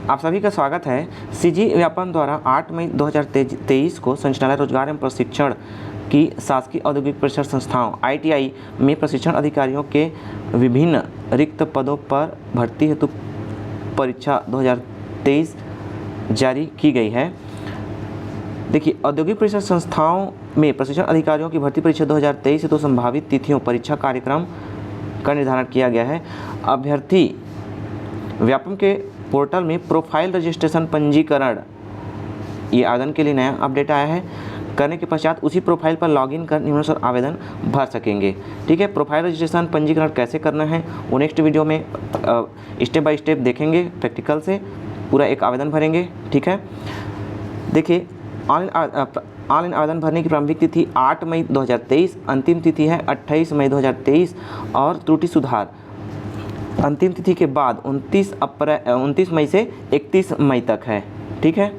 आप सभी का स्वागत है। सीजी व्यापम द्वारा 8 मई 2023 को संचालय रोजगार एवं प्रशिक्षण की शासकीय औद्योगिक परिसर संस्थाओं ITI में प्रशिक्षण अधिकारियों के विभिन्न रिक्त पदों पर भर्ती हेतु परीक्षा 2023 जारी की गई है। देखिए, औद्योगिक परिसर संस्थाओं में प्रशिक्षण अधिकारियों की भर्ती परीक्षा 2023 हेतु संभावित तिथियों, परीक्षा कार्यक्रम का निर्धारण किया गया है। अभ्यर्थी व्यापम के पोर्टल में प्रोफाइल रजिस्ट्रेशन पंजीकरण, ये आवेदन के लिए नया अपडेट आया है, करने के पश्चात उसी प्रोफाइल पर लॉगिन कर निम्नानुसार आवेदन भर सकेंगे। ठीक है, प्रोफाइल रजिस्ट्रेशन पंजीकरण कैसे करना है वो नेक्स्ट वीडियो में स्टेप बाय स्टेप देखेंगे, प्रैक्टिकल से पूरा एक आवेदन भरेंगे। ठीक है, देखिए, ऑनलाइन आवेदन भरने की प्रारंभिक तिथि 8 मई 2023, अंतिम तिथि है 28 मई 2023 और त्रुटि सुधार अंतिम तिथि के बाद 29 मई से 31 मई तक है। ठीक है,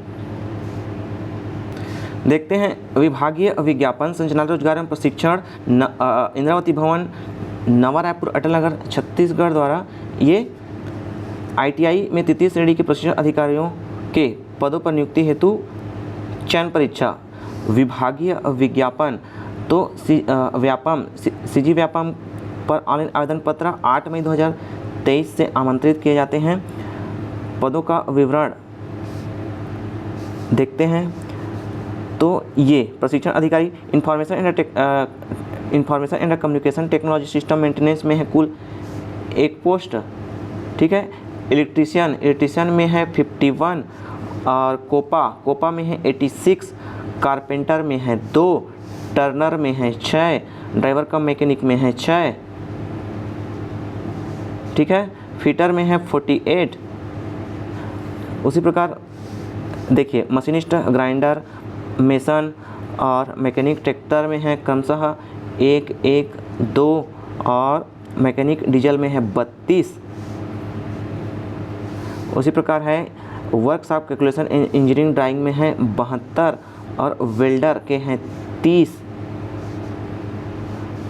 देखते हैं विभागीय विज्ञापन संचालय रोजगार एवं प्रशिक्षण इंद्रावती भवन, नवा रायपुर, अटल नगर, छत्तीसगढ़ द्वारा ये ITI में तृतीय श्रेणी के प्रशिक्षण अधिकारियों के पदों पर नियुक्ति हेतु चयन परीक्षा विभागीय विज्ञापन तो सीजी व्यापम पर ऑनलाइन आवेदन पत्र 8 मई 2023 से आमंत्रित किए जाते हैं। पदों का विवरण देखते हैं तो ये प्रशिक्षण अधिकारी information and communication technology system maintenance में है कुल 1 पोस्ट। ठीक है, इलेक्ट्रीशियन में है 51 और कोपा में है 86, कारपेंटर में है 2, टर्नर में है 6, ड्राइवर कम मैकेनिक में है 6। ठीक है, फिटर में है 48। उसी प्रकार देखिए, मशीनिस्ट, ग्राइंडर, मेसन और मैकेनिक ट्रैक्टर में है क्रमशः 1, 1, 2 और मैकेनिक डीजल में है 32। उसी प्रकार है वर्कशॉप कैलकुलेशन इंजीनियरिंग ड्राइंग में है 72 और वेल्डर के हैं 30।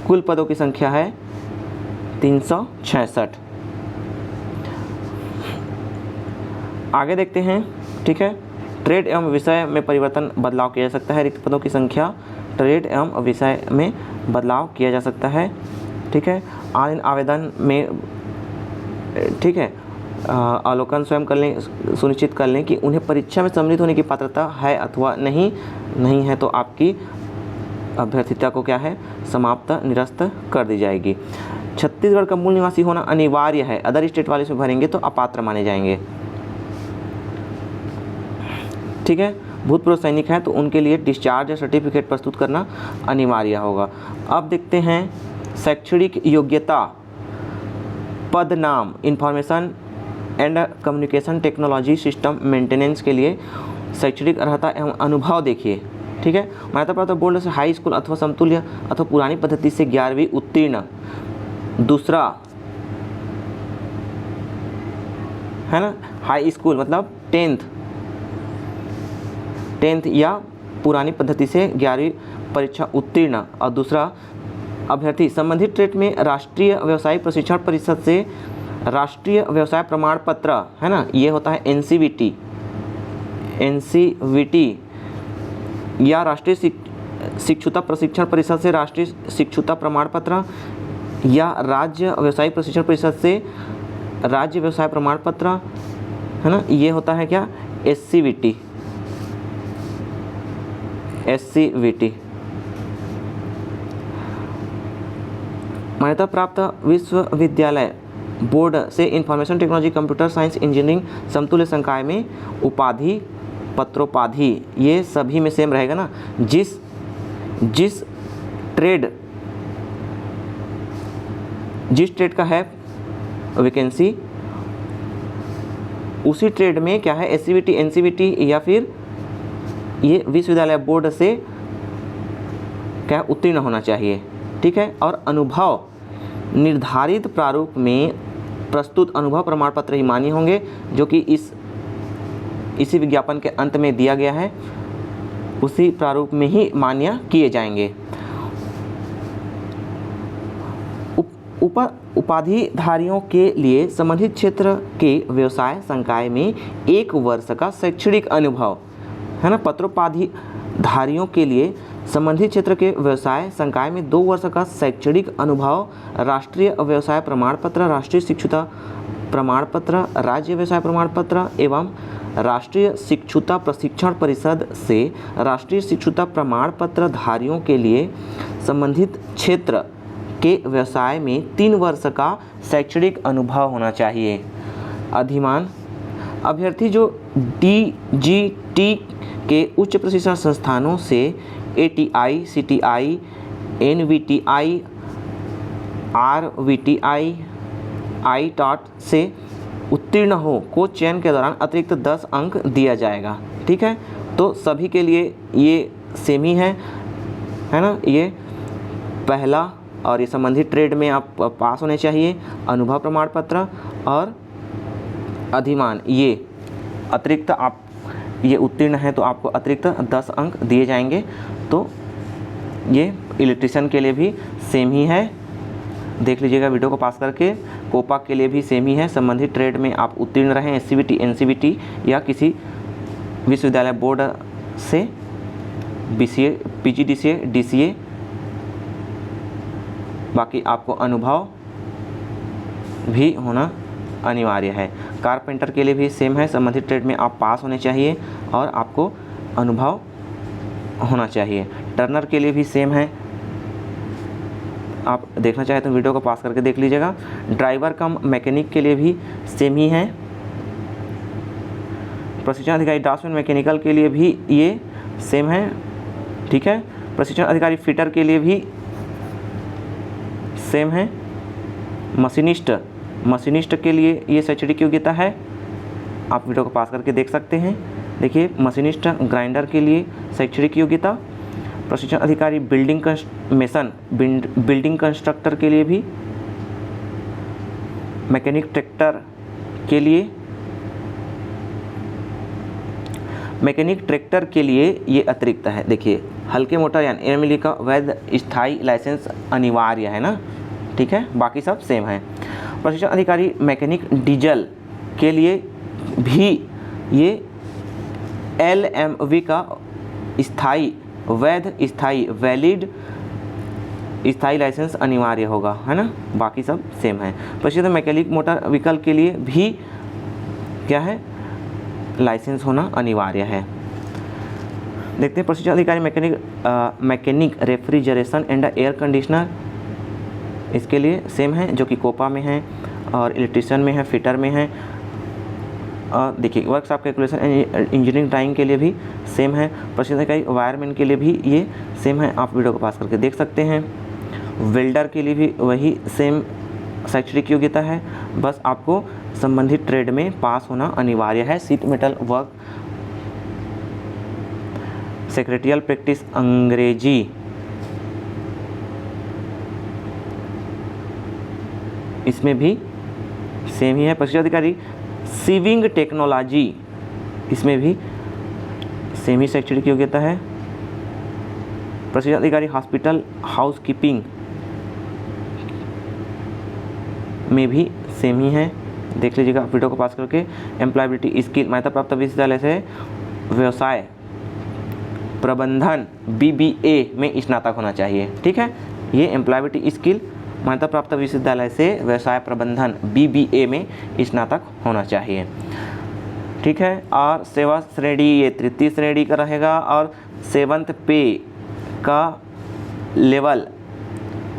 कुल पदों की संख्या है 366। आगे देखते हैं। ठीक है, ट्रेड एवं विषय में परिवर्तन बदलाव किया जा सकता है। रिक्त पदों की संख्या ट्रेड एवं विषय में बदलाव किया जा सकता है। ठीक है, ऑनलाइन आवेदन में ठीक है अवलोकन स्वयं कर लें, सुनिश्चित कर लें कि उन्हें परीक्षा में सम्मिलित होने की पात्रता है अथवा नहीं है तो आपकी अभ्यर्थिता को क्या है, समाप्त निरस्त कर दी जाएगी। छत्तीसगढ़ का मूल निवासी होना अनिवार्य है, अदर स्टेट वाले इसमें भरेंगे तो अपात्र माने जाएंगे। ठीक है, भूतपूर्व सैनिक हैं तो उनके लिए डिस्चार्ज सर्टिफिकेट प्रस्तुत करना अनिवार्य होगा। अब देखते हैं शैक्षणिक योग्यता, पद नाम information and communication technology system maintenance के लिए शैक्षणिक अर्हता एवं अनुभव देखिए। ठीक है, मान्यता प्राप्त बोर्ड से हाई स्कूल अथवा समतुल्य अथवा पुरानी पद्धति से 11वीं उत्तीर्ण। दूसरा है ना, हाई स्कूल मतलब 10th या पुरानी पद्धति से 11वीं परीक्षा उत्तीर्ण। और दूसरा अभ्यर्थी संबंधित ट्रेड में राष्ट्रीय व्यवसायिक प्रशिक्षण परिषद से राष्ट्रीय व्यवसाय प्रमाण पत्र, है ना, ये होता है NCVT या राष्ट्रीय शिक्षुता प्रशिक्षण परिषद से राष्ट्रीय शिक्षुता प्रमाण पत्र या राज्य व्यवसायिक प्रशिक्षण परिषद से राज्य व्यवसाय प्रमाण पत्र, है ना, ये होता है क्या, SCVT। मान्यता प्राप्त विश्वविद्यालय बोर्ड से information technology, computer science, engineering समतुल्य संकाय में उपाधि, पत्रोपाधि, ये सभी में सेम रहेगा ना। जिस ट्रेड का है वैकेंसी, उसी ट्रेड में क्या है SCVT, NCVT या फिर ये विश्वविद्यालय बोर्ड से क्या उत्तीर्ण होना चाहिए। ठीक है, और अनुभव निर्धारित प्रारूप में प्रस्तुत अनुभव प्रमाण पत्र ही मान्य होंगे, जो कि इसी विज्ञापन के अंत में दिया गया है, उसी प्रारूप में ही मान्य किए जाएंगे। उपाधिधारियों के लिए संबंधित क्षेत्र के व्यवसाय संकाय में 1 वर्ष का शैक्षणिक अनुभव, है ना। पत्रोपाधिधारियों के लिए संबंधित क्षेत्र के व्यवसाय संकाय में 2 वर्ष का शैक्षणिक अनुभव, राष्ट्रीय व्यवसाय प्रमाण पत्र, राष्ट्रीय शिक्षुता प्रमाण पत्र, राज्य व्यवसाय प्रमाण पत्र एवं राष्ट्रीय शिक्षुता प्रशिक्षण परिषद से राष्ट्रीय शिक्षुता प्रमाण पत्र धारियों के लिए संबंधित क्षेत्र के व्यवसाय में 3 वर्ष का शैक्षणिक अनुभव होना चाहिए। अधिमान अभ्यर्थी जो DGT के उच्च प्रशिक्षण संस्थानों से ATI, CTI, NVTI, RVTI, ITOT से उत्तीर्ण हो को चयन के दौरान अतिरिक्त 10 अंक दिया जाएगा। ठीक है, तो सभी के लिए ये सेम ही है ना। ये पहला और ये संबंधित ट्रेड में आप पास होने चाहिए, अनुभव प्रमाण पत्र और अधिमान, ये अतिरिक्त आप ये उत्तीर्ण है तो आपको अतिरिक्त 10 अंक दिए जाएंगे। तो ये इलेक्ट्रीशियन के लिए भी सेम ही है, देख लीजिएगा वीडियो को पास करके। कोपा के लिए भी सेम ही है, संबंधित ट्रेड में आप उत्तीर्ण रहें SCBT, NCBT या किसी विश्वविद्यालय बोर्ड से BCA, PGDCA, DCA। बाकी आपको अनुभव भी होना अनिवार्य है। कारपेंटर के लिए भी सेम है, संबंधित ट्रेड में आप पास होने चाहिए और आपको अनुभव होना चाहिए। टर्नर के लिए भी सेम है, आप देखना चाहें तो वीडियो को पास करके देख लीजिएगा। ड्राइवर कम मैकेनिक के लिए भी सेम ही है। प्रशिक्षण अधिकारी ड्राफ्ट्समैन मैकेनिकल के लिए भी ये सेम है। ठीक है, प्रशिक्षण अधिकारी फिटर के लिए भी सेम है। मशीनिस्ट के लिए ये शैक्षणिक योग्यता है, आप वीडियो को पास करके देख सकते हैं। देखिए, मशीनिस्ट ग्राइंडर के लिए शैक्षणिक योग्यता। प्रशिक्षण अधिकारी बिल्डिंग कंस्ट्रक्टर के लिए भी, मैकेनिक ट्रैक्टर के लिए ये अतिरिक्त है। देखिए, हल्के मोटर यान एयरमिली का वैध स्थायी लाइसेंस अनिवार्य है ना। ठीक है, बाकी सब सेम है। प्रशिक्षण अधिकारी मैकेनिक डीजल के लिए भी ये LMV का वैलिड स्थायी लाइसेंस अनिवार्य होगा, है ना। बाकी सब सेम है। प्रशिक्षण मैकेनिक मोटर व्हीकल के लिए भी क्या है, लाइसेंस होना अनिवार्य है। देखते हैं प्रशिक्षण अधिकारी mechanic refrigeration and air conditioner, इसके लिए सेम है, जो कि कोपा में है और इलेक्ट्रीशियन में है, फिटर में है। देखिए, वर्कशॉप कैलकुलेशन इंजीनियरिंग ड्राइंग के लिए भी सेम है। प्रशिक्षण अधिकारी वायरमैन के लिए भी ये सेम है, आप वीडियो को पास करके देख सकते हैं। वेल्डर के लिए भी वही सेम शैक्षणिक योग्यता है, बस आपको संबंधित ट्रेड में पास होना अनिवार्य है। Sheet metal work, secretarial practice अंग्रेजी, इसमें भी सेम ही है। प्रशिक्षण अधिकारी सीविंग टेक्नोलॉजी, इसमें भी सेम ही शैक्षणिक योग्यता है। प्रशिक्षण अधिकारी हॉस्पिटल हाउसकीपिंग में भी सेम ही है, देख लीजिएगा वीडियो को पास करके। एम्प्लॉयबिलिटी स्किल, मान्यता प्राप्त विश्वविद्यालय से व्यवसाय प्रबंधन BBA में स्नातक होना चाहिए। ठीक है, ये एम्प्लॉयबिलिटी स्किल मान्यता प्राप्त विश्वविद्यालय से व्यवसाय प्रबंधन BBA में स्नातक होना चाहिए। ठीक है, और सेवा श्रेणी ये तृतीय श्रेणी का रहेगा और 7th पे का लेवल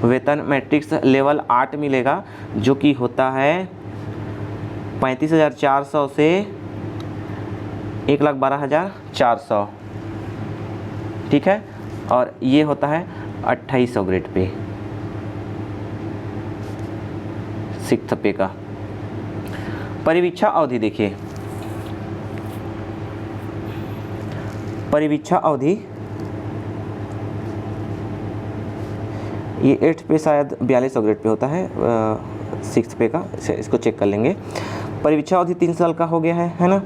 वेतन मैट्रिक्स लेवल 8 मिलेगा, जो कि होता है 35,400 से 1,12,400। ठीक है, और ये होता है 2800 ग्रेड पे, 6th पे का। परिवीक्षा अवधि देखिए, परिवीक्षा अवधि ये 8th पे शायद 4200 ग्रेड पे होता है, 6th पे का, इसको चेक कर लेंगे। परिवीक्षा अवधि 3 साल का हो गया है ना।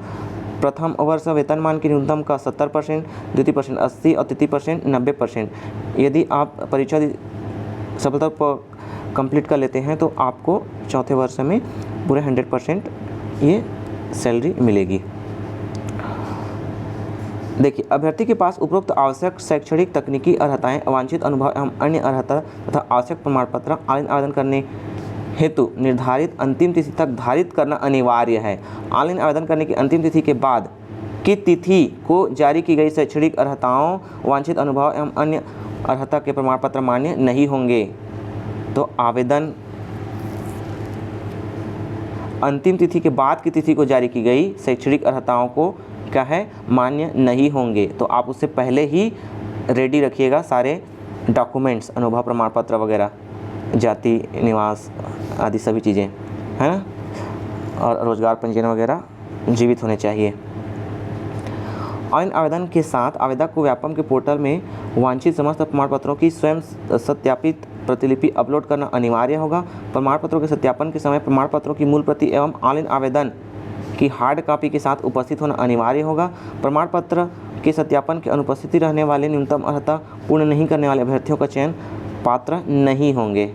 प्रथम वर्ष वेतनमान की न्यूनतम का 70%, द्वितीय % 80% और तृतीय % 90%। यदि आप परीक्षा कंप्लीट कर लेते हैं तो आपको चौथे वर्ष में पूरे 100% ये सैलरी मिलेगी। देखिए, अभ्यर्थी के पास उपरोक्त आवश्यक शैक्षणिक तकनीकी अर्हताएं, अवांछित अनुभव एवं अन्य अर्हता तथा आवश्यक प्रमाण पत्र ऑनलाइन आवेदन करने हेतु निर्धारित अंतिम तिथि तक धारित करना अनिवार्य है। ऑनलाइन आवेदन करने की अंतिम तिथि के बाद की तिथि को जारी की गई शैक्षणिक अर्हताओं, वांछित अनुभव एवं अन्य अर्हता के प्रमाण पत्र मान्य नहीं होंगे। तो आवेदन अंतिम तिथि के बाद की तिथि को जारी की गई शैक्षणिक अर्हताओं को क्या है, मान्य नहीं होंगे। तो आप उससे पहले ही रेडी रखिएगा सारे डॉक्यूमेंट्स, अनुभव प्रमाण पत्र वगैरह, जाति निवास आदि सभी चीज़ें, है ना, और रोजगार पंजीयन वगैरह जीवित होने चाहिए। ऑनलाइन आवेदन के साथ आवेदक को व्यापम के पोर्टल में वांछित समस्त प्रमाण पत्रों की स्वयं सत्यापित प्रतिलिपि अपलोड करना अनिवार्य होगा। प्रमाण पत्रों के सत्यापन के समय प्रमाण पत्रों की मूल प्रति एवं ऑनलाइन आवेदन की हार्ड कॉपी के साथ उपस्थित होना अनिवार्य होगा। प्रमाण पत्र के सत्यापन की अनुपस्थिति रहने वाले न्यूनतम अर्हता पूर्ण नहीं करने वाले अभ्यर्थियों का चयन पात्र नहीं होंगे।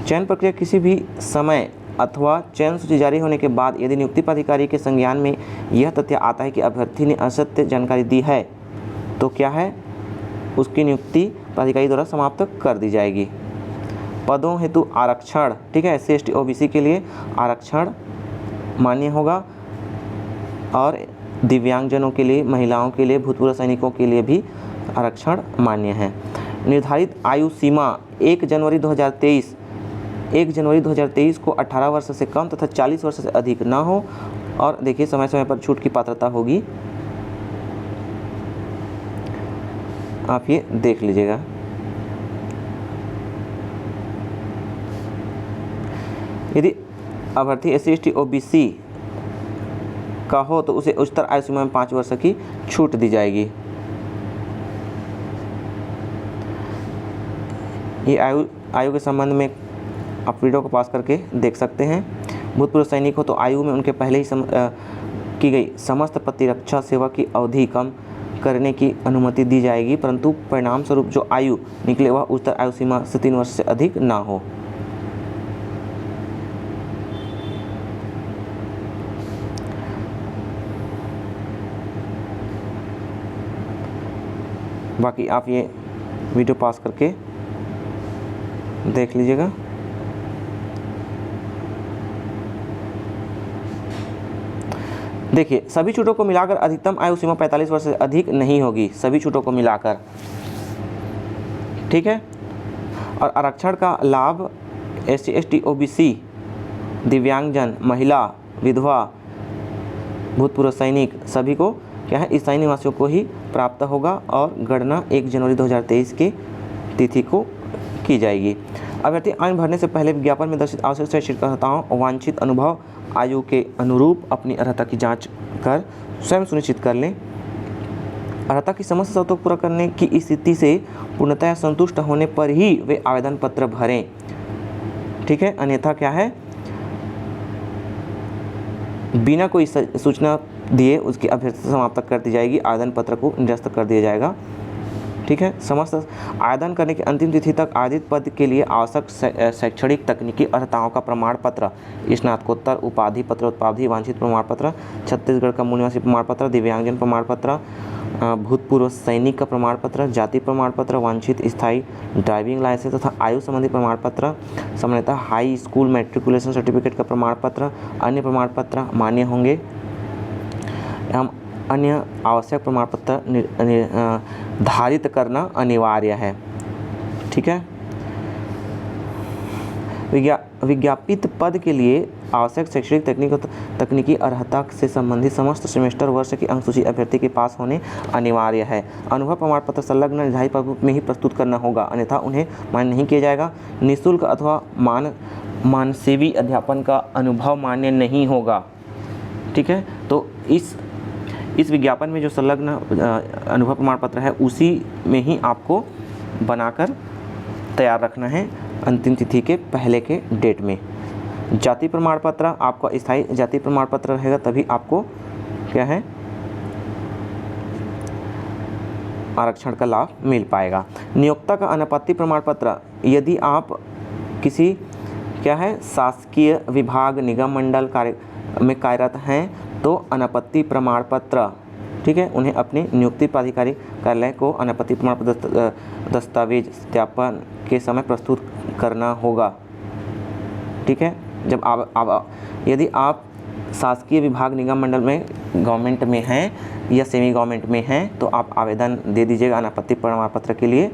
चयन प्रक्रिया किसी भी समय अथवा चयन सूची जारी होने के बाद यदि नियुक्ति पदाधिकारी के संज्ञान में यह तथ्य आता है कि अभ्यर्थी ने असत्य जानकारी दी है तो क्या है, उसकी नियुक्ति पदाधिकारी द्वारा समाप्त कर दी जाएगी। पदों हेतु आरक्षण, ठीक है, SC ST OBC के लिए आरक्षण मान्य होगा और दिव्यांगजनों के लिए, महिलाओं के लिए, भूतपूर्व सैनिकों के लिए भी आरक्षण मान्य है। निर्धारित आयु सीमा 1 जनवरी 2023 को 18 वर्ष से कम तथा 40 वर्ष से अधिक ना हो। और देखिए, समय समय पर छूट की पात्रता होगी, आप ये देख लीजिएगा। यदि अभ्यर्थी SC ST OBC का हो तो उसे उच्चतर आयु सीमा में 5 वर्ष की छूट दी जाएगी। ये आयु के संबंध में आप वीडियो को पास करके देख सकते हैं। भूतपूर्व सैनिक हो तो आयु में उनके पहले ही की गई समस्त प्रतिरक्षा सेवा की अवधि कम करने की अनुमति दी जाएगी, परंतु परिणाम स्वरूप जो आयु निकले वह उच्चतर आयु सीमा से 3 वर्ष से अधिक ना हो। बाकी आप ये वीडियो पास करके देख लीजिएगा। देखिए, सभी छूटों को मिलाकर अधिकतम आयु सीमा 45 वर्ष से अधिक नहीं होगी, सभी छूटों को मिलाकर, ठीक है। और आरक्षण का लाभ SC ST OBC, दिव्यांगजन, महिला, विधवा, भूतपूर्व सैनिक सभी को क्या है, स्थायी निवासियों को ही प्राप्त होगा और गणना 1 जनवरी 2023 की तिथि को की जाएगी। अभ्यर्थी ऑनलाइन भरने से पहले विज्ञापन में दर्शित आवश्यक शैक्षणिक अर्हताओं, वांछित अनुभव, आयु के अनुरूप अपनी अर्हता की जांच कर स्वयं सुनिश्चित कर लें। अर्हता की समस्त शर्तों को पूरा करने की स्थिति से पूर्णतः संतुष्ट होने पर ही वे आवेदन पत्र भरें, ठीक है। अन्यथा क्या है, बिना कोई सूचना दिए उसकी अभ्यर्थता समाप्त कर दी जाएगी, आवेदन पत्र को निरस्त कर दिया जाएगा, ठीक है। समस्त आवेदन करने की अंतिम तिथि तक आवेदित पद के लिए आवश्यक शैक्षणिक तकनीकी अर्हताओं का प्रमाण पत्र, स्नातकोत्तर उपाधि पत्र, उपाधि वांछित प्रमाण पत्र, छत्तीसगढ़ का मूल निवासी प्रमाण पत्र, दिव्यांगजन प्रमाण पत्र, भूतपूर्व सैनिक का प्रमाण पत्र, जाति प्रमाण पत्र, वांछित स्थायी ड्राइविंग लाइसेंस तथा आयु संबंधी प्रमाण पत्र, सामान्यतः हाई स्कूल मैट्रिकुलेशन सर्टिफिकेट का प्रमाण पत्र, अन्य प्रमाण पत्र मान्य होंगे एवं अन्य आवश्यक प्रमाण पत्र धारित करना अनिवार्य है, ठीक है। विज्ञापित पद के लिए आवश्यक शैक्षणिक तकनीकी अर्हता से संबंधित समस्त सेमेस्टर वर्ष की अंकसूची अभ्यर्थी के पास होने अनिवार्य है। अनुभव प्रमाण पत्र संलग्न निर्धारित प्रारूप में ही प्रस्तुत करना होगा, अन्यथा उन्हें मान्य नहीं किया जाएगा। निःशुल्क अथवा मानसेवी अध्यापन का अनुभव मान्य नहीं होगा, ठीक है। तो इस विज्ञापन में जो संलग्न अनुभव प्रमाण पत्र है उसी में ही आपको बनाकर तैयार रखना है अंतिम तिथि के पहले के डेट में। जाति प्रमाण पत्र, आपका स्थायी जाति प्रमाण पत्र रहेगा तभी आपको क्या है, आरक्षण का लाभ मिल पाएगा। नियोक्ता का अनापत्ति प्रमाण पत्र, यदि आप किसी क्या है शासकीय विभाग निगम मंडल कार्य में कार्यरत हैं तो अनापत्ति प्रमाण पत्र, ठीक है, उन्हें अपने नियुक्ति प्राधिकारी कार्यालय को अनापत्ति प्रमाण पत्र दस्तावेज सत्यापन के समय प्रस्तुत करना होगा। ठीक है, जब आप यदि आप शासकीय विभाग निगम मंडल में गवर्नमेंट में हैं या सेमी गवर्नमेंट में हैं तो आप आवेदन दे दीजिएगा अनापत्ति प्रमाण पत्र के लिए,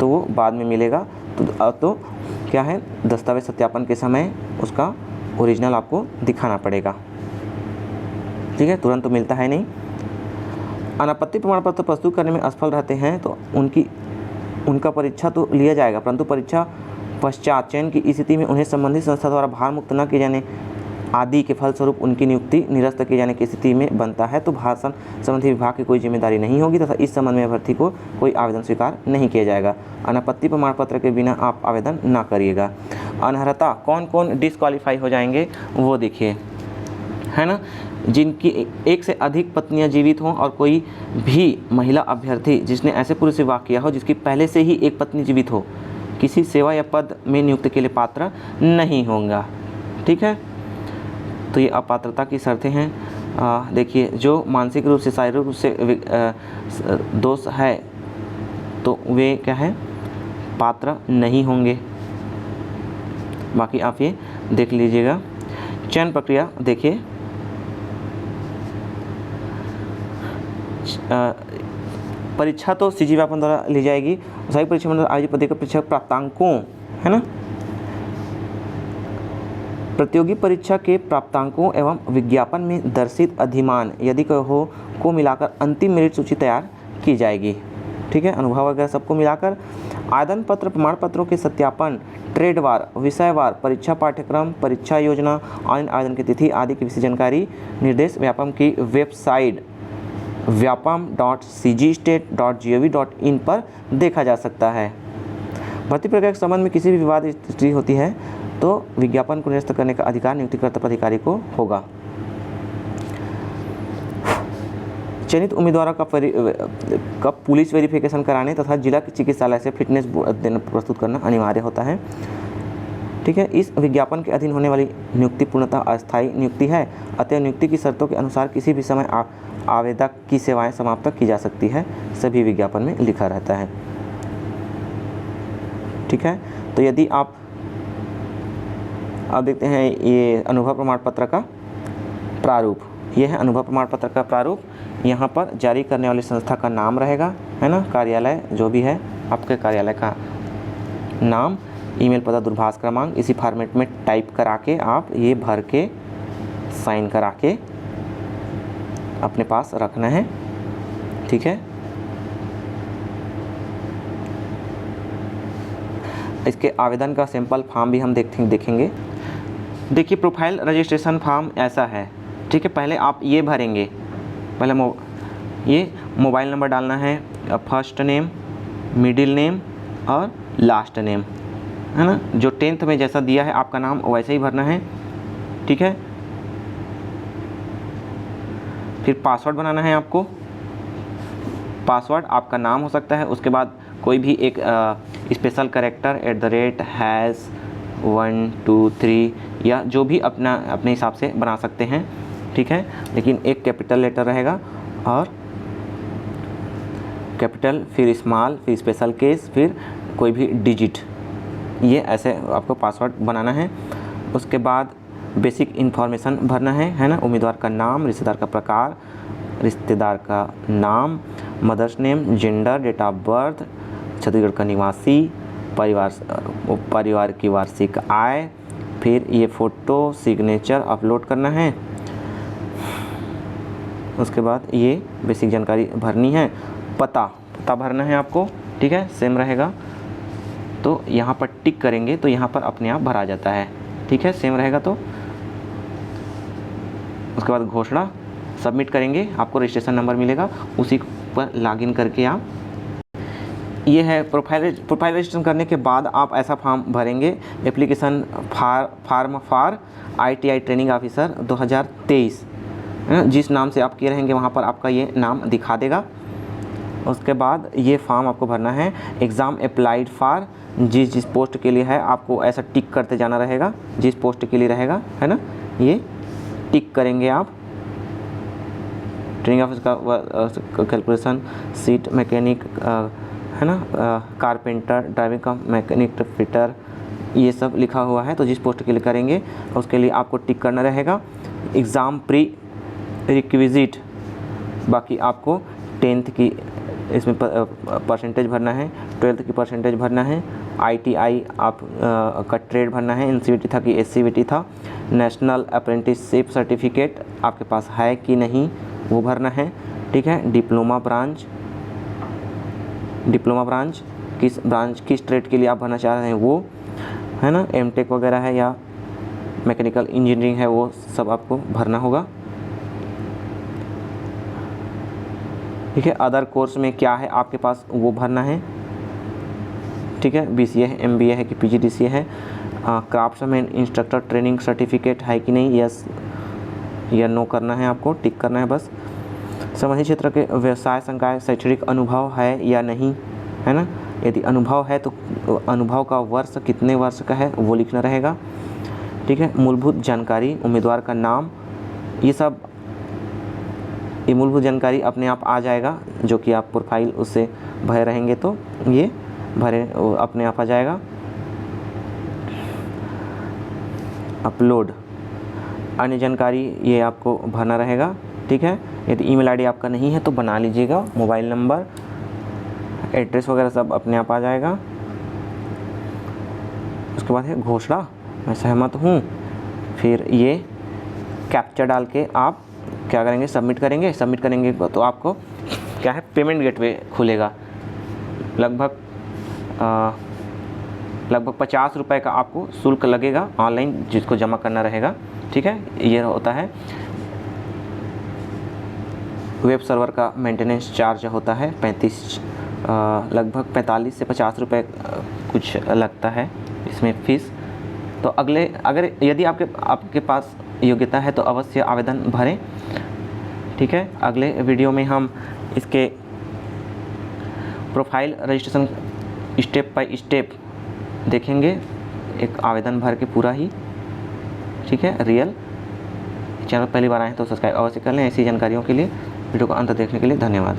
तो वो बाद में मिलेगा। तो क्या है, दस्तावेज सत्यापन के समय उसका ओरिजिनल आपको दिखाना पड़ेगा। ठीक है, तुरंत तो मिलता है नहीं। अनापत्ति प्रमाण पत्र प्रस्तुत करने में असफल रहते हैं तो उनका परीक्षा तो लिया जाएगा, परंतु परीक्षा पश्चात चयन की स्थिति में उन्हें संबंधित संस्था द्वारा भार मुक्त न किए जाने आदि के फलस्वरूप उनकी नियुक्ति निरस्त किए जाने की स्थिति में बनता है तो भाषण संबंधी विभाग की कोई जिम्मेदारी नहीं होगी तथा इस संबंध में अभ्यर्थी को कोई आवेदन स्वीकार नहीं किया जाएगा। अनापत्ति प्रमाण पत्र के बिना आप आवेदन ना करिएगा। अनर्हता, कौन कौन डिसक्वालीफाई हो जाएंगे वो देखिए, है ना। जिनकी एक से अधिक पत्नियां जीवित हों और कोई भी महिला अभ्यर्थी जिसने ऐसे पुरुष से विवाह किया हो जिसकी पहले से ही एक पत्नी जीवित हो, किसी सेवा या पद में नियुक्ति के लिए पात्र नहीं होगा। ठीक है, तो ये अपात्रता की शर्तें हैं। देखिए, जो मानसिक रूप से शारीरिक रूप से दोष है तो वे क्या है, पात्र नहीं होंगे। बाकी आप ये देख लीजिएगा। चयन प्रक्रिया देखिए, परीक्षा तो सीजी व्यापन द्वारा ली जाएगी। सहायक परीक्षा मंडल आयोजित परीक्षा परीक्षा प्राप्तांकों, है ना, प्रतियोगी परीक्षा के प्राप्तांकों एवं विज्ञापन में दर्शित अधिमान यदि कोई हो को मिलाकर अंतिम मेरिट सूची तैयार की जाएगी। ठीक है, अनुभव वगैरह सबको मिलाकर आवेदन पत्र प्रमाण पत्रों के सत्यापन, ट्रेडवार, विषयवार, परीक्षा पाठ्यक्रम, परीक्षा योजना, ऑनलाइन आवेदन की तिथि आदि की विशेष जानकारी निर्देश व्यापम की वेबसाइट vyapam.cgstate.gov.in पर देखा जा सकता है। भर्ती प्रक्रिया के संबंध में किसी भी विवाद स्थिति होती है तो विज्ञापन को निरस्त करने का अधिकार नियुक्तिकर्ता प्राधिकारी को होगा। चयनित उम्मीदवारों का पुलिस वेरिफिकेशन कराने तथा जिला चिकित्सालय से फिटनेस प्रस्तुत करना अनिवार्य होता है। ठीक है, इस विज्ञापन के अधीन होने वाली नियुक्ति पूर्णतः अस्थायी नियुक्ति है, अतः नियुक्ति की शर्तों के अनुसार किसी भी समय आवेदक की सेवाएं समाप्त की जा सकती है, सभी विज्ञापन में लिखा रहता है। ठीक है, तो यदि आप देखते हैं ये अनुभव प्रमाण पत्र का प्रारूप, ये है अनुभव प्रमाण पत्र का प्रारूप। यहाँ पर जारी करने वाली संस्था का नाम रहेगा, है ना, कार्यालय जो भी है आपके कार्यालय का नाम, ईमेल पता, दूरभाष क्रमांक, इसी फॉर्मेट में टाइप करा के आप ये भर के साइन करा के अपने पास रखना है। ठीक है, इसके आवेदन का सैंपल फॉर्म भी हम देखेंगे। देखिए, प्रोफाइल रजिस्ट्रेशन फॉर्म ऐसा है। ठीक है, पहले आप ये भरेंगे, पहले ये मोबाइल नंबर डालना है, फर्स्ट नेम, मिडिल नेम और लास्ट नेम, है ना, जो 10th में जैसा दिया है आपका नाम वैसे ही भरना है। ठीक है, फिर पासवर्ड बनाना है आपको। पासवर्ड आपका नाम हो सकता है, उसके बाद कोई भी एक स्पेशल कैरेक्टर @#123 या जो भी अपने हिसाब से बना सकते हैं। ठीक है, लेकिन एक कैपिटल लेटर रहेगा और कैपिटल, फिर स्मॉल, फिर स्पेशल केस, फिर कोई भी डिजिट, ये ऐसे आपको पासवर्ड बनाना है। उसके बाद बेसिक इन्फॉर्मेशन भरना है ना, उम्मीदवार का नाम, रिश्तेदार का प्रकार, रिश्तेदार का नाम, mother's name, gender, date of birth, Chhattisgarh का निवासी, परिवार की वार्षिक आय, फिर ये फ़ोटो, सिग्नेचर अपलोड करना है। उसके बाद ये बेसिक जानकारी भरनी है। पता भरना है आपको। ठीक है, सेम रहेगा, तो यहाँ पर टिक करेंगे तो यहाँ पर अपने आप भरा जाता है। ठीक है, सेम रहेगा तो उसके बाद घोषणा सबमिट करेंगे, आपको रजिस्ट्रेशन नंबर मिलेगा, उसी पर लॉगिन करके आप, ये है प्रोफाइल रजिस्ट्रेशन करने के बाद आप ऐसा फॉर्म भरेंगे, application form for ITI training officer 2023, जिस नाम से आप किए रहेंगे वहाँ पर आपका ये नाम दिखा देगा। उसके बाद ये फॉर्म आपको भरना है। एग्ज़ाम अप्लाइड फॉर, जिस पोस्ट के लिए है आपको ऐसा टिक करते जाना रहेगा, जिस पोस्ट के लिए रहेगा, है ना, ये टिक करेंगे आप। ट्रेनिंग ऑफिस का कैलकुलेशन, सीट मैकेनिक, है ना, कारपेंटर, ड्राइविंग का मैकेनिक, फिटर, ये सब लिखा हुआ है। तो जिस पोस्ट के लिए करेंगे उसके लिए आपको टिक करना रहेगा। एग्ज़ाम प्री रिक्विजिट, बाकी आपको 10th की इसमें परसेंटेज भरना है, 12th की परसेंटेज भरना है, ITI आप का ट्रेड भरना है, NCVT था कि SCVT था, नेशनल अप्रेंटिसशिप सर्टिफिकेट आपके पास है कि नहीं वो भरना है, ठीक है। डिप्लोमा ब्रांच किस ब्रांच किस ट्रेड के लिए आप भरना चाह रहे हैं वो, है ना, MTech वगैरह है या मैकेनिकल इंजीनियरिंग है, वो सब आपको भरना होगा, ठीक है। अदर कोर्स में क्या है आपके पास वो भरना है, ठीक है। BCA है, MBA है कि PGDCA है, क्राफ्ट्समैन इंस्ट्रक्टर ट्रेनिंग सर्टिफिकेट है कि नहीं, यस या नो करना है, आपको टिक करना है बस। संबंधित क्षेत्र के व्यवसाय संकाय शैक्षणिक अनुभव है या नहीं, है ना, यदि अनुभव है तो अनुभव का वर्ष कितने वर्ष का है वो लिखना रहेगा, ठीक है। मूलभूत जानकारी, उम्मीदवार का नाम, ये मूलभूत जानकारी अपने आप आ जाएगा, जो कि आप प्रोफाइल उससे भरे रहेंगे तो ये भरे अपने आप आ जाएगा। अपलोड, अन्य जानकारी ये आपको भरना रहेगा, ठीक है। यदि ईमेल आईडी आपका नहीं है तो बना लीजिएगा, मोबाइल नंबर, एड्रेस वगैरह सब अपने आप आ जाएगा। उसके बाद है घोषणा, मैं सहमत हूँ। फिर ये कैप्चा डाल के आप क्या करेंगे, सबमिट करेंगे तो आपको क्या है, पेमेंट गेटवे खुलेगा। लगभग 50 रुपये का आपको शुल्क लगेगा ऑनलाइन, जिसको जमा करना रहेगा, ठीक है। ये होता है वेब सर्वर का मेंटेनेंस चार्ज होता है लगभग 45 से 50 रुपये कुछ लगता है इसमें फ़ीस। तो अगर यदि आपके पास योग्यता है तो अवश्य आवेदन भरें, ठीक है। अगले वीडियो में हम इसके profile registration step by step देखेंगे, एक आवेदन भर के पूरा ही, ठीक है। रियल चैनल पहली बार आए हैं तो सब्सक्राइब अवश्य कर लें। ऐसी जानकारियों के लिए वीडियो को अंत देखने के लिए धन्यवाद।